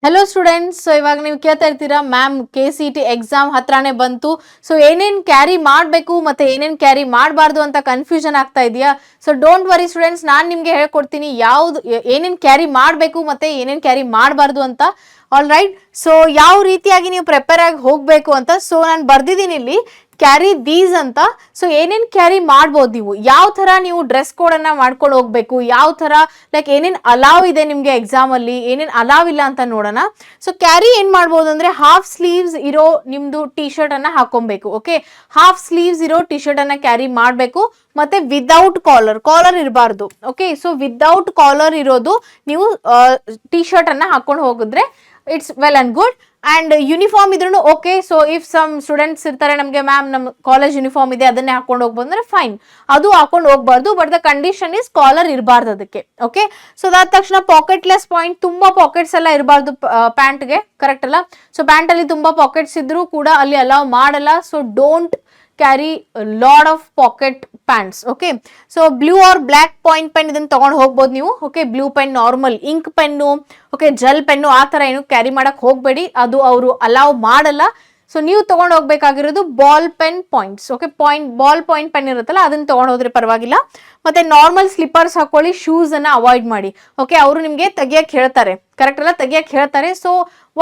Hello students. So ಇವಾಗ ನೀವು ಕೇಳ್ತಾ ಇರ್ತೀರಾ ಮ್ಯಾಮ್ KCET ಎಕ್ಸಾಮ್ ಹತ್ರನೇ ಬಂತು, ಸೊ ಏನೇನು ಕ್ಯಾರಿ ಮಾಡಬೇಕು ಮತ್ತೆ ಏನೇನು ಕ್ಯಾರಿ ಮಾಡಬಾರ್ದು ಅಂತ ಕನ್ಫ್ಯೂಷನ್ ಆಗ್ತಾ ಇದೆಯಾ? ಸೊ ಡೋಂಟ್ ವರಿ ಸ್ಟೂಡೆಂಟ್ಸ್, ನಾನು ನಿಮಗೆ ಹೇಳ್ಕೊಡ್ತೀನಿ ಯಾವ್ದು ಏನೇನು ಕ್ಯಾರಿ ಮಾಡಬೇಕು ಮತ್ತೆ ಏನೇನು ಕ್ಯಾರಿ ಮಾಡಬಾರ್ದು ಅಂತ. ಆಲ್ ರೈಟ್, ಸೊ ಯಾವ ರೀತಿಯಾಗಿ ನೀವು ಪ್ರಿಪೇರ್ ಆಗಿ ಹೋಗಬೇಕು ಅಂತ. ಸೊ ನಾನು ಬರ್ದಿದ್ದೀನಿ ಇಲ್ಲಿ ಕ್ಯಾರಿ ದೀಸ್ ಅಂತ. ಸೊ ಏನೇನು ಕ್ಯಾರಿ ಮಾಡ್ಬೋದು, ನೀವು ಯಾವ ಥರ ನೀವು ಡ್ರೆಸ್ ಕೋಡನ್ನು ಮಾಡ್ಕೊಂಡು ಹೋಗಬೇಕು, ಯಾವ ಥರ ಲೈಕ್ ಏನೇನು ಅಲಾವ್ ಇದೆ ನಿಮಗೆ ಎಕ್ಸಾಮಲ್ಲಿ, ಏನೇನು ಅಲಾವ್ ಇಲ್ಲ ಅಂತ ನೋಡೋಣ. ಸೊ ಕ್ಯಾರಿ ಏನು ಮಾಡ್ಬೋದು ಅಂದರೆ ಹಾಫ್ ಸ್ಲೀವ್ಸ್ ಇರೋ ನಿಮ್ಮದು ಟಿ ಶರ್ಟನ್ನು ಹಾಕೊಬೇಕು. ಓಕೆ, ಹಾಫ್ ಸ್ಲೀವ್ಸ್ ಇರೋ ಟಿ ಶರ್ಟನ್ನು ಕ್ಯಾರಿ ಮಾಡಬೇಕು. ಮತ್ತೆ ವಿದೌಟ್ ಕಾಲರ್ ಇರಬಾರ್ದು. ಓಕೆ, ಸೊ ವಿದೌಟ್ ಕಾಲರ್ ಇರೋದು ನೀವು ಟಿ ಶರ್ಟನ್ನು ಹಾಕೊಂಡು ಹೋಗಿದ್ರೆ it's well and good. And uniform ಇದ್ರೂ okay. So if some students ಇರ್ತಾರೆ, ನಮಗೆ ಮ್ಯಾಮ್ ನಮ್ಮ ಕಾಲೇಜ್ ಯೂನಿಫಾರ್ಮ್ ಇದೆ ಅದನ್ನೇ ಹಾಕೊಂಡು ಹೋಗ್ಬೋದು ಅಂದ್ರೆ ಫೈನ್, ಅದು ಹಾಕೊಂಡು ಹೋಗ್ಬಾರ್ದು. But the condition is collar ಇರಬಾರ್ದು ಅದಕ್ಕೆ. ಓಕೆ, ಸೊ ಅದಾದ ತಕ್ಷಣ ಪಾಕೆಟ್ಲೆಸ್ ಪಾಯಿಂಟ್, ತುಂಬಾ ಪಾಕೆಟ್ಸ್ ಎಲ್ಲ ಇರಬಾರ್ದು ಪ್ಯಾಂಟ್ಗೆ, ಕರೆಕ್ಟ್ ಅಲ್ಲ? ಸೊ ಪ್ಯಾಂಟ್ ಅಲ್ಲಿ ತುಂಬಾ ಪಾಕೆಟ್ಸ್ ಇದ್ರೂ ಕೂಡ ಅಲ್ಲಿ ಅಲೌ ಮಾಡಲ್ಲ. So don't carry lot of pocket pants. Okay, so blue or black point pen ಇದನ್ನ ತಗೊಂಡು ಹೋಗ್ಬೋದು ನೀವು. Okay, blue pen, normal ink pen, okay gel pen ಆ ಥರ ಏನು ಕ್ಯಾರಿ ಮಾಡಕ್ ಹೋಗಬೇಡಿ, ಅದು ಅವರು ಅಲೌ ಮಾಡಲ್ಲ. ಸೊ ನೀವು ತಗೊಂಡು ಹೋಗ್ಬೇಕಾಗಿರೋದು ball pen points. Okay, ball point pen ಇರುತ್ತಲ್ಲ ಅದನ್ನ ತಗೊಂಡು ಹೋದ್ರೆ ಪರವಾಗಿಲ್ಲ. ಮತ್ತೆ ನಾರ್ಮಲ್ ಸ್ಲಿಪ್ಪರ್ಸ್ ಹಾಕೊಳ್ಳಿ, ಶೂಸ್ ಅನ್ನ ಅವಾಯ್ಡ್ ಮಾಡಿ. ಓಕೆ, ಅವರು ನಿಮಗೆ ತೆಗಿಯಕ್ಕೆ ಹೇಳ್ತಾರೆ, ಕರೆಕ್ಟ್ ಅಲ್ಲ? ತೆಗಿಯಕ್ಕೆ ಹೇಳ್ತಾರೆ. So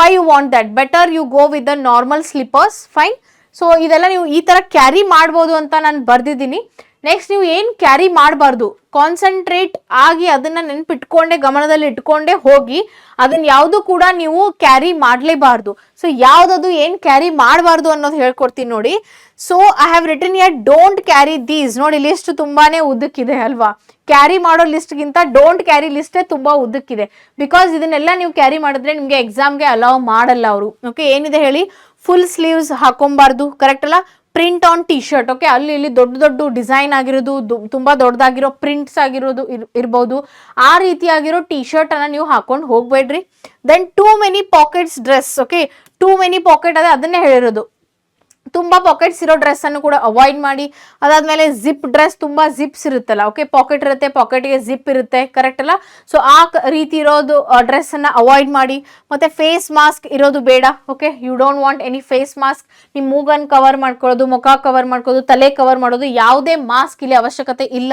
why you want that, better you go with the normal slippers, fine. So ಇದೆಲ್ಲ ನೀವು ಈ ತರ ಕ್ಯಾರಿ ಮಾಡ್ಬೋದು ಅಂತ ನಾನು ಬರ್ದಿದ್ದೀನಿ. ನೆಕ್ಸ್ಟ್ ನೀವು ಏನು ಕ್ಯಾರಿ ಮಾಡಬಾರ್ದು, ಕಾನ್ಸಂಟ್ರೇಟ್ ಆಗಿ ಅದನ್ನ ನೆನ್ಪಿಟ್ಕೊಂಡೆ, ಗಮನದಲ್ಲಿ ಇಟ್ಕೊಂಡೆ ಹೋಗಿ, ಅದನ್ನ ಯಾವುದು ಕೂಡ ನೀವು ಕ್ಯಾರಿ ಮಾಡಲೇಬಾರ್ದು. ಸೊ ಯಾವ್ದದು ಏನು ಕ್ಯಾರಿ ಮಾಡಬಾರ್ದು ಅನ್ನೋದು ಹೇಳ್ಕೊಡ್ತೀನಿ ನೋಡಿ. So I have written here don't carry these. ನೋಡಿ, ಲಿಸ್ಟ್ ತುಂಬಾನೇ ಉದ್ದಕ್ಕಿದೆ ಅಲ್ವಾ? ಕ್ಯಾರಿ ಮಾಡೋ ಲಿಸ್ಟ್ಗಿಂತ ಡೋಂಟ್ ಕ್ಯಾರಿ ಲಿಸ್ಟೇ ತುಂಬಾ ಉದ್ದಕ್ಕಿದೆ. ಬಿಕಾಸ್ ಇದನ್ನೆಲ್ಲ ನೀವು ಕ್ಯಾರಿ ಮಾಡಿದ್ರೆ ನಿಮಗೆ ಎಕ್ಸಾಮ್ಗೆ ಅಲೌ ಮಾಡಲ್ಲ ಅವರು. ಓಕೆ, ಏನಿದೆ ಹೇಳಿ, ಫುಲ್ ಸ್ಲೀವ್ಸ್ ಹಾಕೊಬಾರ್ದು, ಕರೆಕ್ಟ್ ಅಲ್ಲ? Print on T shirt. Okay, ಅಲ್ಲಿ ಇಲ್ಲಿ ದೊಡ್ಡ ದೊಡ್ಡ ಡಿಸೈನ್ ಆಗಿರೋದು, ತುಂಬಾ ದೊಡ್ಡದಾಗಿರೋ ಪ್ರಿಂಟ್ಸ್ ಆಗಿರೋದು ಇರ್ಬೋದು, ಆ ರೀತಿಯಾಗಿರೋ ಟಿ ಶರ್ಟ್ ಅನ್ನ ನೀವು ಹಾಕೊಂಡು ಹೋಗ್ಬೇಡ್ರಿ. Then too many pockets dress. Okay, too many pocket ಅದೇ, ಅದನ್ನೇ ಹೇಳಿರೋದು. ತುಂಬಾ ಪಾಕೆಟ್ಸ್ ಇರೋ ಡ್ರೆಸ್ ಅನ್ನು ಕೂಡ ಅವಾಯ್ಡ್ ಮಾಡಿ. ಅದಾದ್ಮೇಲೆ ಜಿಪ್ ಡ್ರೆಸ್, ತುಂಬಾ ಜಿಪ್ಸ್ ಇರುತ್ತಲ್ಲ, ಓಕೆ, ಪಾಕೆಟ್ ಇರುತ್ತೆ, ಪಾಕೆಟ್ಗೆ ಜಿಪ್ ಇರುತ್ತೆ, ಕರೆಕ್ಟ್ ಅಲ್ಲ? ಸೊ ಆ ರೀತಿ ಇರೋದು ಡ್ರೆಸ್ ಅನ್ನ ಅವಾಯ್ಡ್ ಮಾಡಿ. ಮತ್ತೆ ಫೇಸ್ ಮಾಸ್ಕ್ ಇರೋದು ಬೇಡ. Okay, you don't want any face mask. ನಿಮ್ಮ ಮೂಗನ್ನು ಕವರ್ ಮಾಡ್ಕೊಳ್ಳೋದು, ಮುಖ ಕವರ್ ಮಾಡ್ಕೊಳ್ಳೋದು, ತಲೆ ಕವರ್ ಮಾಡೋದು, ಯಾವುದೇ ಮಾಸ್ಕ್ ಇಲ್ಲಿ ಅವಶ್ಯಕತೆ ಇಲ್ಲ.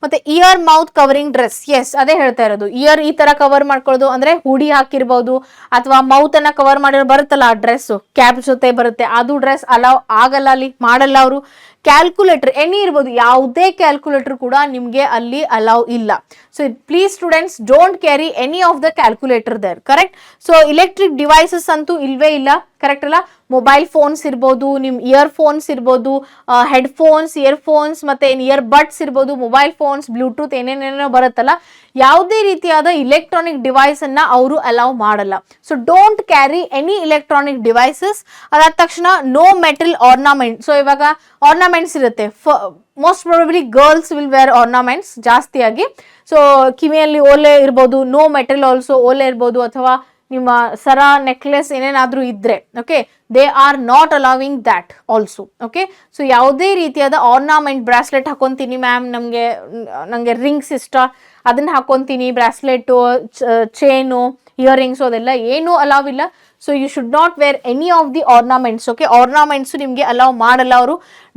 ಮತ್ತೆ ear mouth covering dress, yes ಅದೇ ಹೇಳ್ತಾ ಇರೋದು. ಇಯರ್ ಈ ತರ ಕವರ್ ಮಾಡ್ಕೊಳ್ಳೋದು ಅಂದ್ರೆ ಹುಡಿ ಹಾಕಿರ್ಬೋದು, ಅಥವಾ ಮೌತ್ ಅನ್ನ ಕವರ್ ಮಾಡಿರೋ ಬರುತ್ತಲ್ಲ ಆ ಡ್ರೆಸ್, ಕ್ಯಾಪ್ ಜೊತೆ ಬರುತ್ತೆ, ಅದು ಡ್ರೆಸ್ ಅಲೌ ಆಗಲ್ಲ, ಅಲ್ಲಿ ಮಾಡಲ್ಲ ಅವರು. ಕ್ಯಾಲ್ಕುಲೇಟರ್ ಎನಿ ಇರ್ಬೋದು, ಯಾವುದೇ ಕ್ಯಾಲ್ಕುಲೇಟರ್ ಕೂಡ ನಿಮಗೆ ಅಲ್ಲಿ ಅಲೌ ಇಲ್ಲ. So please students, don't carry any of the calculator there, correct? So electric devices ಅಂತೂ ಇಲ್ವೇ ಇಲ್ಲ, ಕರೆಕ್ಟ್ ಅಲ್ಲ? ಮೊಬೈಲ್ ಫೋನ್ಸ್ ಇರ್ಬೋದು, ನಿಮ್ಮ ಇಯರ್ ಫೋನ್ಸ್ ಇರ್ಬೋದು, ಹೆಡ್ಫೋನ್ಸ್, ಇಯರ್ ಫೋನ್ಸ್, ಮತ್ತೆ ಇಯರ್ ಬಡ್ಸ್ ಇರ್ಬೋದು, ಮೊಬೈಲ್ ಫೋನ್ಸ್, ಬ್ಲೂಟೂತ್ ಏನೇನೇನೋ ಬರುತ್ತಲ್ಲ, ಯಾವುದೇ ರೀತಿಯಾದ ಇಲೆಕ್ಟ್ರಾನಿಕ್ ಡಿವೈಸ್ ಅನ್ನ ಅವರು ಅಲೌ ಮಾಡಲ್ಲ. So don't carry any electronic devices. ಅದಾದ ತಕ್ಷಣ ನೋ ಮೆಟಲ್ ಆರ್ನಮೆಂಟ್. ಸೊ ಇವಾಗ ಆರ್ನಮೆಂಟ್ಸ್ ಇರುತ್ತೆ, most probably girls will wear ornaments ಜಾಸ್ತಿಯಾಗಿ. ಸೊ ಕಿವಿಯಲ್ಲಿ ಓಲೆ ಇರ್ಬೋದು, ನೋ ಮೆಟಲ್ ಆಲ್ಸೋ, ಓಲೆ ಇರ್ಬೋದು, ಅಥವಾ ನಿಮ್ಮ ಸರ, ನೆಕ್ಲೆಸ್ ಏನೇನಾದ್ರೂ ಇದ್ರೆ, okay, they are not ಅಲೌವಿಂಗ್ that also. Okay, so ಯಾವುದೇ ರೀತಿಯಾದ ಆರ್ನಾಮೆಂಟ್, ಬ್ರಾಸ್ಲೆಟ್ ಹಾಕೊಂತೀನಿ ಮ್ಯಾಮ್, ನನಗೆ ರಿಂಗ್ಸ್ ಇಷ್ಟ, ಅದನ್ನ ಹಾಕೊಂತೀನಿ, ಬ್ರಾಸ್ಲೆಟು, ಚೇನು, ಇಯರಿಂಗ್ಸು, ಅದೆಲ್ಲ ಏನೂ ಅಲೌವ್ ಇಲ್ಲ. So you should not wear any of the ornaments. Okay, ornaments ನಿಮಗೆ ಅಲೌ ಮಾಡಲ್ಲ ಅವರು.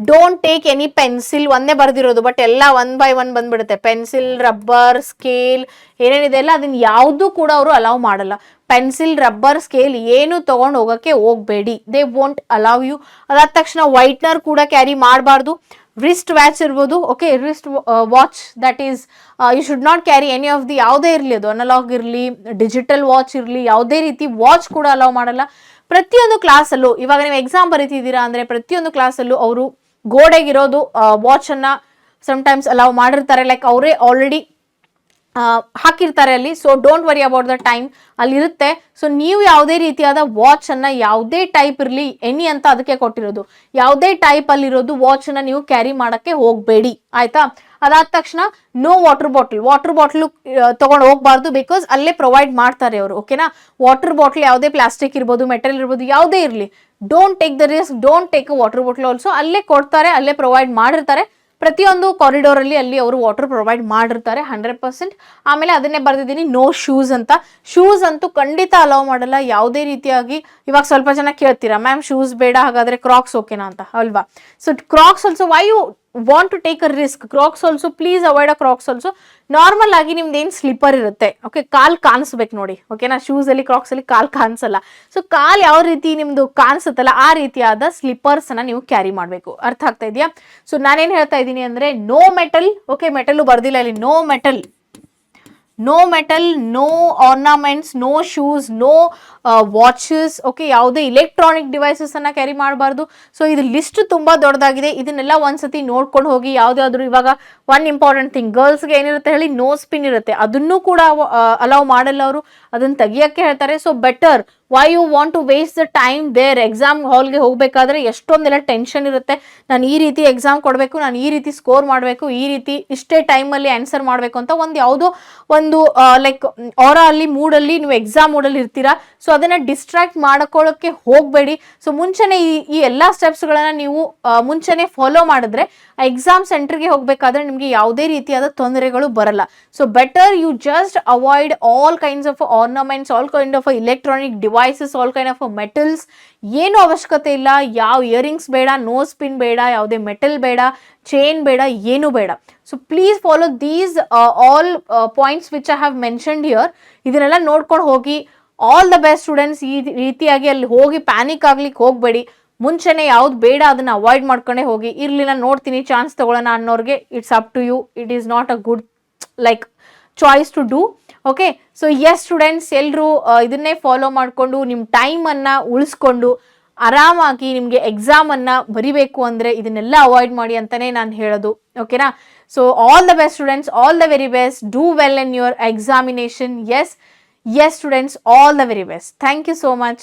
ಡೋಂಟ್ ಟೇಕ್ ಎನಿ ಪೆನ್ಸಿಲ್, ಒಂದೇ ಬರ್ದಿರೋದು ಬಟ್ ಎಲ್ಲ ಒನ್ ಬೈ ಒನ್ ಬಂದ್ಬಿಡುತ್ತೆ. ಪೆನ್ಸಿಲ್, ರಬ್ಬರ್, ಸ್ಕೇಲ್ ಏನೇನಿದೆ ಎಲ್ಲ ಅದನ್ನ ಯಾವುದು ಕೂಡ ಅವರು ಅಲೌ ಮಾಡಲ್ಲ. ಪೆನ್ಸಿಲ್, ರಬ್ಬರ್, ಸ್ಕೇಲ್ ಏನು ತಗೊಂಡು ಹೋಗಕ್ಕೆ ಹೋಗಬೇಡಿ, ದೇ ವೋಂಟ್ ಅಲೌ ಯು. ಅದಾದ ತಕ್ಷಣ ವೈಟ್ನರ್ ಕೂಡ ಕ್ಯಾರಿ ಮಾಡಬಾರ್ದು. ರಿಸ್ಟ್ ವ್ಯಾಚ್ ಇರ್ಬೋದು, okay, wrist watch, that is you should not carry any of the, ಯಾವುದೇ ಇರಲಿ, ಅದು ಅನಲಾಗ್ ಇರಲಿ, ಡಿಜಿಟಲ್ ವಾಚ್ ಇರಲಿ, ಯಾವುದೇ ರೀತಿ ವಾಚ್ ಕೂಡ ಅಲೌ ಮಾಡಲ್ಲ. ಪ್ರತಿಯೊಂದು ಕ್ಲಾಸಲ್ಲೂ, ಇವಾಗ ನೀವು ಎಕ್ಸಾಮ್ ಬರೀತಿದ್ದೀರಾ ಅಂದರೆ ಪ್ರತಿಯೊಂದು ಕ್ಲಾಸಲ್ಲೂ ಅವರು ಗೋಡೆಗಿರೋದು ವಾಚ್ ಅನ್ನ ಸಮ್ಟೈಮ್ಸ್ ಅಲೌ ಮಾಡಿರ್ತಾರೆ, ಲೈಕ್ ಅವರೇ ಆಲ್ರೆಡಿ ಹಾಕಿರ್ತಾರೆ ಅಲ್ಲಿ. So don't worry about the time, ಅಲ್ಲಿರುತ್ತೆ. ಸೊ ನೀವು ಯಾವುದೇ ರೀತಿಯಾದ ವಾಚ್ ಅನ್ನ, ಯಾವುದೇ ಟೈಪ್ ಇರಲಿ, ಎನಿ ಅಂತ ಅದಕ್ಕೆ ಕೊಟ್ಟಿರೋದು, ಯಾವುದೇ ಟೈಪ್ ಅಲ್ಲಿರೋದು ವಾಚ್ ಅನ್ನ ನೀವು ಕ್ಯಾರಿ ಮಾಡಕ್ಕೆ ಹೋಗಬೇಡಿ, ಆಯ್ತಾ? ಅದಾದ ತಕ್ಷಣ ನೋ ವಾಟರ್ ಬಾಟಲ್ ತಗೊಂಡು ಹೋಗ್ಬಾರ್ದು, ಬಿಕಾಸ್ ಅಲ್ಲೇ ಪ್ರೊವೈಡ್ ಮಾಡ್ತಾರೆ ಅವರು. ಓಕೆನಾ? ವಾಟರ್ ಬಾಟಲ್ ಯಾವುದೇ ಪ್ಲಾಸ್ಟಿಕ್ ಇರ್ಬೋದು, ಮೆಟಲ್ ಇರ್ಬೋದು, ಯಾವುದೇ ಇರಲಿ, don't take the risk, don't take a water bottle also. ಅಲ್ಲೇ ಕೊಡ್ತಾರೆ, ಅಲ್ಲೇ ಪ್ರೊವೈಡ್ ಮಾಡಿರ್ತಾರೆ, ಪ್ರತಿಯೊಂದು ಕಾರಿಡೋರ್ ಅಲ್ಲಿ ಅವರು ವಾಟರ್ ಪ್ರೊವೈಡ್ ಮಾಡಿರ್ತಾರೆ 100%. ಆಮೇಲೆ ಅದನ್ನೇ ಬರ್ದಿದ್ದೀನಿ, ನೋ ಶೂಸ್ ಅಂತ. ಶೂಸ್ ಅಂತೂ ಖಂಡಿತ ಅಲೌ ಮಾಡಲ್ಲ ಯಾವುದೇ ರೀತಿಯಾಗಿ. ಇವಾಗ ಸ್ವಲ್ಪ ಜನ ಕೇಳ್ತೀರಾ, ಮ್ಯಾಮ್ ಶೂಸ್ ಬೇಡ ಹಾಗಾದ್ರೆ ಕ್ರಾಕ್ಸ್ ಓಕೆನಾ ಅಂತ, ಅಲ್ವಾ? So Crocs also why you want to take a risk? Crocs also please avoid a Crocs also. Normal ಆಗಿ ನಿಮ್ದು ಏನು ಸ್ಲಿಪ್ಪರ್ ಇರುತ್ತೆ, ಓಕೆ, ಕಾಲ್ ಕಾಣಿಸ್ಬೇಕು ನೋಡಿ, ಓಕೆನಾ? ಶೂಸ್ ಅಲ್ಲಿ ಕ್ರಾಕ್ಸ್ ಅಲ್ಲಿ ಕಾಲ್ ಕಾಣಿಸಲ್ಲ. ಸೊ ಕಾಲ್ ಯಾವ ರೀತಿ ನಿಮ್ದು ಕಾಣಿಸುತ್ತಲ್ಲ ಆ ರೀತಿಯಾದ ಸ್ಲಿಪ್ಪರ್ಸ್ ಅನ್ನ ನೀವು ಕ್ಯಾರಿ ಮಾಡಬೇಕು. ಅರ್ಥ ಆಗ್ತಾ ಇದೆಯಾ? ಸೊ ನಾನೇನ್ ಹೇಳ್ತಾ ಇದ್ದೀನಿ ಅಂದ್ರೆ ನೋ ಮೆಟಲ್, ಓಕೆ, ಮೆಟಲ್ ಬರ್ದಿಲ್ಲ ಇಲ್ಲಿ, no metal, no metal, no ornaments, no shoes, no watches, okay, ಯಾವುದೇ ಇಲೆಕ್ಟ್ರಾನಿಕ್ ಡಿವೈಸಸ್ ಅನ್ನ ಕ್ಯಾರಿ ಮಾಡಬಾರ್ದು. ಸೊ ಇದು ಲಿಸ್ಟ್ ತುಂಬಾ ದೊಡ್ಡದಾಗಿದೆ, ಇದನ್ನೆಲ್ಲ ಒಂದ್ಸತಿ ನೋಡ್ಕೊಂಡು ಹೋಗಿ. ಯಾವ್ದಾದ್ರು ಇವಾಗ ಒನ್ ಇಂಪಾರ್ಟೆಂಟ್ ಥಿಂಗ್, ಗರ್ಲ್ಸ್ಗೆ ಏನಿರುತ್ತೆ ಹೇಳಿ, ನೋ ಸ್ಪಿನ್ ಇರುತ್ತೆ, ಅದನ್ನು ಕೂಡ ಅಲೌ ಮಾಡಲ್ಲ ಅವರು, ಅದನ್ನ ತೆಗಿಯಕ್ಕೆ ಹೇಳ್ತಾರೆ. So better, why you want to waste the time there? Exam ಹಾಲ್ಗೆ ಹೋಗ್ಬೇಕಾದ್ರೆ ಎಷ್ಟೊಂದೆಲ್ಲ ಟೆನ್ಷನ್ ಇರುತ್ತೆ, ನಾನು ಈ ರೀತಿ ಎಕ್ಸಾಮ್ ಕೊಡಬೇಕು, ನಾನು ಈ ರೀತಿ ಸ್ಕೋರ್ ಮಾಡಬೇಕು, ಈ ರೀತಿ ಇಷ್ಟೇ ಟೈಮಲ್ಲಿ ಆನ್ಸರ್ ಮಾಡಬೇಕು ಅಂತ ಯಾವುದೋ ಒಂದು ಲೈಕ್ ಅಲ್ಲಿ ಮೂಡಲ್ಲಿ ನೀವು ಎಕ್ಸಾಮ್ ಮೂಡಲ್ಲಿ ಇರ್ತೀರಾ. ಸೊ ಅದನ್ನ ಡಿಸ್ಟ್ರಾಕ್ಟ್ ಮಾಡ್ಕೊಳ್ಳೋಕೆ ಹೋಗಬೇಡಿ. ಸೊ ಮುಂಚೆನೆ ಈ ಎಲ್ಲ ಸ್ಟೆಪ್ಸ್ಗಳನ್ನ ನೀವು ಮುಂಚೆನೆ ಫಾಲೋ ಮಾಡಿದ್ರೆ ಎಕ್ಸಾಮ್ ಸೆಂಟರ್ಗೆ ಹೋಗ್ಬೇಕಾದ್ರೆ ನಿಮಗೆ ಯಾವುದೇ ರೀತಿಯಾದ ತೊಂದರೆಗಳು ಬರಲ್ಲ. So better you just avoid all kinds of ornaments, all kind of electronic devices, all kind of metals. ಏನು ಅವಶ್ಯಕತೆ ಇಲ್ಲ, ಯಾವ ಇಯರಿಂಗ್ಸ್ ಬೇಡ, ನೋ ಸ್ಪಿನ್ ಬೇಡ, ಯಾವುದೇ ಮೆಟಲ್ ಬೇಡ, ಚೈನ್ ಬೇಡ, ಏನು ಬೇಡ. So please follow these all points which I have mentioned here. ಇದನ್ನೆಲ್ಲ ನೋಡ್ಕೊಂಡು ಹೋಗಿ. All the best students. ಈ ರೀತಿಯಾಗಿ ಅಲ್ಲಿ ಹೋಗಿ ಪ್ಯಾನಿಕ್ ಆಗ್ಲಿಕ್ಕೆ ಹೋಗಬೇಡಿ. ಮುಂಚೆನೆ ಯಾವ್ದು ಬೇಡ ಅದನ್ನ ಅವಾಯ್ಡ್ ಮಾಡ್ಕೊಂಡೇ ಹೋಗಿ. ಇರ್ಲಿ ನಾನು ನೋಡ್ತೀನಿ, ಚಾನ್ಸ್ ತಗೊಳ್ಳೋಣ ಅನ್ನೋರಿಗೆ it's up to you. It is not a good like choice to do. Okay, so as students, ಎಲ್ಲರೂ ಇದನ್ನೇ ಫಾಲೋ ಮಾಡಿಕೊಂಡು ನಿಮ್ಮ ಟೈಮನ್ನು ಉಳಿಸ್ಕೊಂಡು ಆರಾಮಾಗಿ ನಿಮಗೆ ಎಕ್ಸಾಮನ್ನು ಬರಿಬೇಕು ಅಂದರೆ ಇದನ್ನೆಲ್ಲ ಅವಾಯ್ಡ್ ಮಾಡಿ ಅಂತಲೇ ನಾನು ಹೇಳೋದು. ಓಕೆನಾ? So all the best students, all the very best. Do well in your examination. Yes students, all the very best. Thank you so much.